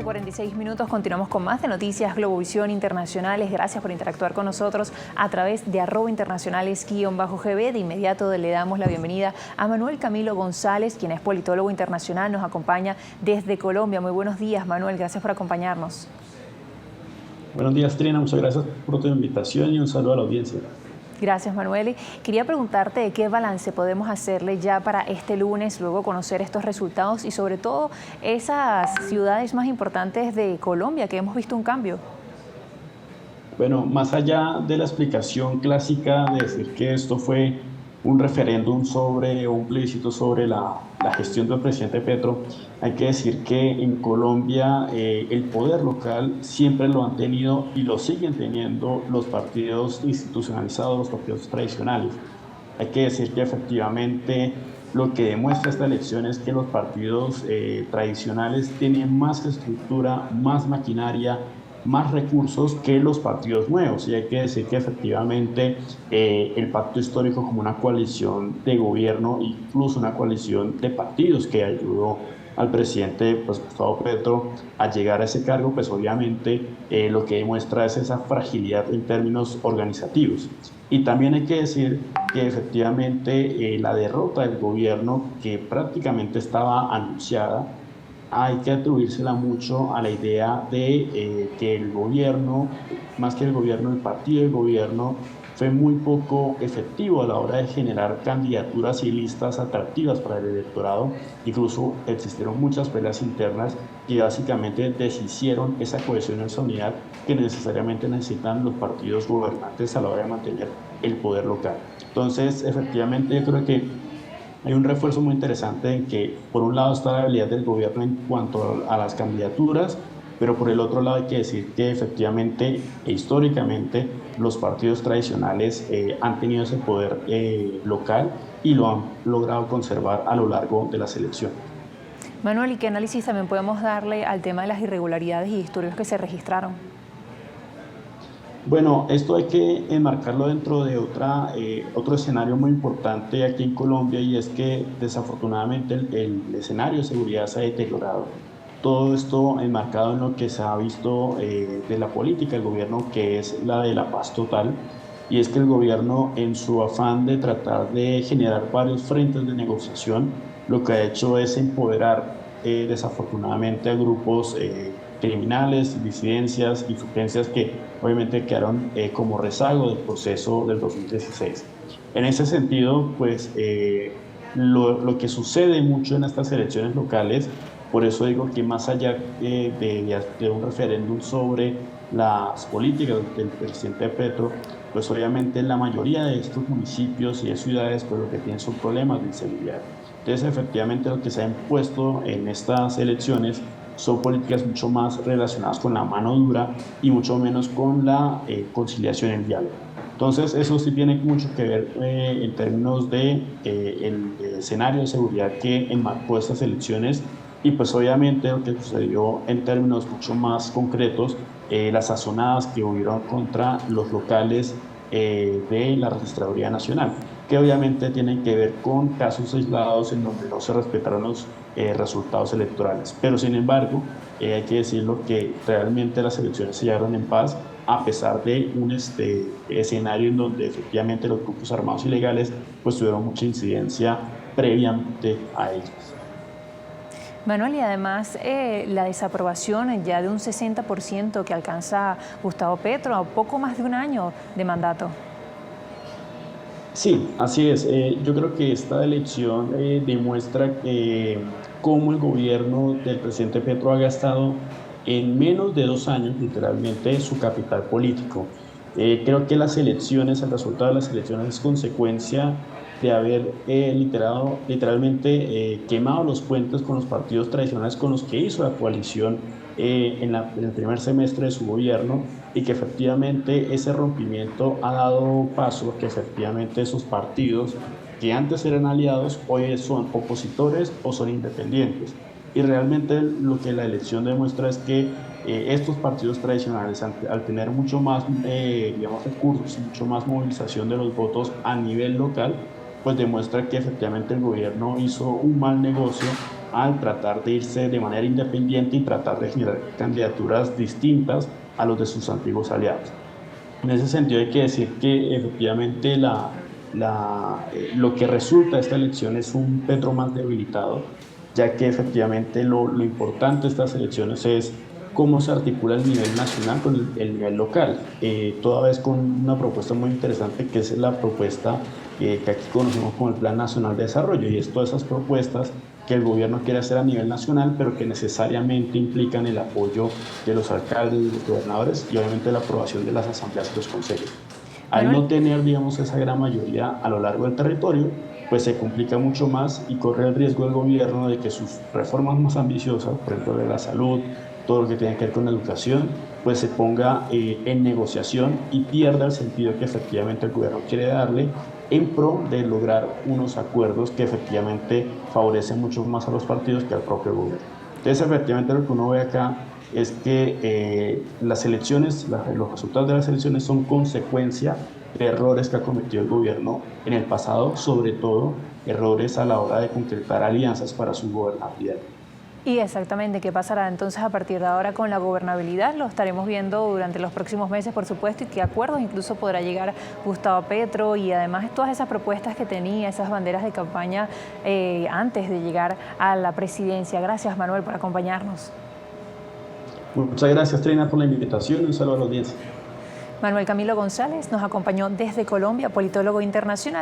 12:46, continuamos con más de Noticias Globovisión Internacionales. Gracias por interactuar con nosotros a través de @internacionales_GB. De inmediato le damos la bienvenida a Manuel Camilo González, quien es politólogo internacional, nos acompaña desde Colombia. Muy buenos días, Manuel, gracias por acompañarnos. Buenos días, Trina, muchas gracias por tu invitación y un saludo a la audiencia. Gracias, Manuel. Quería preguntarte de qué balance podemos hacerle ya para este lunes, luego conocer estos resultados y sobre todo esas ciudades más importantes de Colombia que hemos visto un cambio. Bueno, más allá de la explicación clásica de decir que esto fue un referéndum sobre o un plebiscito sobre la gestión del presidente Petro, hay que decir que en Colombia el poder local siempre lo han tenido y lo siguen teniendo los partidos institucionalizados, los partidos tradicionales. Hay que decir que efectivamente lo que demuestra esta elección es que los partidos tradicionales tienen más estructura, más maquinaria, más recursos que los partidos nuevos, y hay que decir que efectivamente el pacto histórico como una coalición de gobierno, incluso una coalición de partidos que ayudó al presidente Gustavo Petro a llegar a ese cargo, pues obviamente lo que demuestra es esa fragilidad en términos organizativos. Y también hay que decir que efectivamente la derrota del gobierno, que prácticamente estaba anunciada, hay que atribuírsela mucho a la idea de que el gobierno, más que el gobierno, el partido del gobierno, fue muy poco efectivo a la hora de generar candidaturas y listas atractivas para el electorado. Incluso existieron muchas peleas internas que básicamente deshicieron esa cohesión, esa unidad que necesariamente necesitan los partidos gobernantes a la hora de mantener el poder local. Entonces, efectivamente, yo creo que hay un refuerzo muy interesante en que, por un lado, está la habilidad del gobierno en cuanto a las candidaturas, pero por el otro lado hay que decir que efectivamente e históricamente los partidos tradicionales han tenido ese poder local y lo han logrado conservar a lo largo de las elecciones. Manuel, ¿y qué análisis también podemos darle al tema de las irregularidades y disturbios que se registraron? Bueno, esto hay que enmarcarlo dentro de otro escenario muy importante aquí en Colombia, y es que desafortunadamente el escenario de seguridad se ha deteriorado. Todo esto enmarcado en lo que se ha visto de la política del gobierno, que es la de la paz total, y es que el gobierno, en su afán de tratar de generar varios frentes de negociación, lo que ha hecho es empoderar desafortunadamente a grupos criminales, disidencias, insurgencias que obviamente quedaron como rezago del proceso del 2016. En ese sentido, pues lo que sucede mucho en estas elecciones locales, por eso digo que más allá de un referéndum sobre las políticas del presidente Petro, pues obviamente la mayoría de estos municipios y de ciudades pues lo que tienen son problemas de inseguridad. Entonces efectivamente lo que se ha impuesto en estas elecciones son políticas mucho más relacionadas con la mano dura y mucho menos con la conciliación y el diálogo. Entonces eso sí tiene mucho que ver en términos de el escenario de seguridad que enmarcó estas elecciones, y pues obviamente lo que sucedió en términos mucho más concretos, las sazonadas que hubieron contra los locales de la Registraduría Nacional, que obviamente tienen que ver con casos aislados en donde no se respetaron los resultados electorales. Pero sin embargo, hay que decirlo que realmente las elecciones se llevaron en paz, a pesar de un escenario en donde efectivamente los grupos armados ilegales pues tuvieron mucha incidencia previamente a ellos. Manuel, y además la desaprobación ya de un 60% que alcanza Gustavo Petro a poco más de un año de mandato. Sí, así es. Yo creo que esta elección demuestra cómo el gobierno del presidente Petro ha gastado en menos de 2 años, literalmente, su capital político. Creo que las elecciones, el resultado de las elecciones es consecuencia de haber literalmente quemado los puentes con los partidos tradicionales con los que hizo la coalición en el primer semestre de su gobierno, y que efectivamente ese rompimiento ha dado paso a que efectivamente esos partidos que antes eran aliados hoy son opositores o son independientes. Y realmente lo que la elección demuestra es que estos partidos tradicionales, al tener mucho más digamos, recursos, mucho más movilización de los votos a nivel local, pues demuestra que efectivamente el gobierno hizo un mal negocio al tratar de irse de manera independiente y tratar de generar candidaturas distintas a los de sus antiguos aliados. En ese sentido hay que decir que efectivamente lo que resulta de esta elección es un Petro más debilitado, ya que efectivamente lo importante de estas elecciones es cómo se articula el nivel nacional con el nivel local, toda vez con una propuesta muy interesante que es la propuesta que aquí conocemos como el Plan Nacional de Desarrollo, y es todas esas propuestas que el gobierno quiere hacer a nivel nacional, pero que necesariamente implican el apoyo de los alcaldes, de los gobernadores y obviamente la aprobación de las asambleas y los consejos. Al no tener, digamos, esa gran mayoría a lo largo del territorio, pues se complica mucho más y corre el riesgo el gobierno de que sus reformas más ambiciosas, por ejemplo de la salud, todo lo que tiene que ver con la educación, pues se ponga en negociación y pierda el sentido que efectivamente el gobierno quiere darle en pro de lograr unos acuerdos que efectivamente favorecen mucho más a los partidos que al propio gobierno. Entonces, efectivamente, lo que uno ve acá es que las elecciones, los resultados de las elecciones son consecuencia de errores que ha cometido el gobierno en el pasado, sobre todo errores a la hora de concretar alianzas para su gobernabilidad. Y exactamente, ¿qué pasará entonces a partir de ahora con la gobernabilidad? Lo estaremos viendo durante los próximos meses, por supuesto, y qué acuerdos incluso podrá llegar Gustavo Petro y además todas esas propuestas que tenía, esas banderas de campaña antes de llegar a la presidencia. Gracias, Manuel, por acompañarnos. Muchas gracias, Trina, por la invitación y un saludo a la audiencia. Manuel Camilo González nos acompañó desde Colombia, politólogo internacional.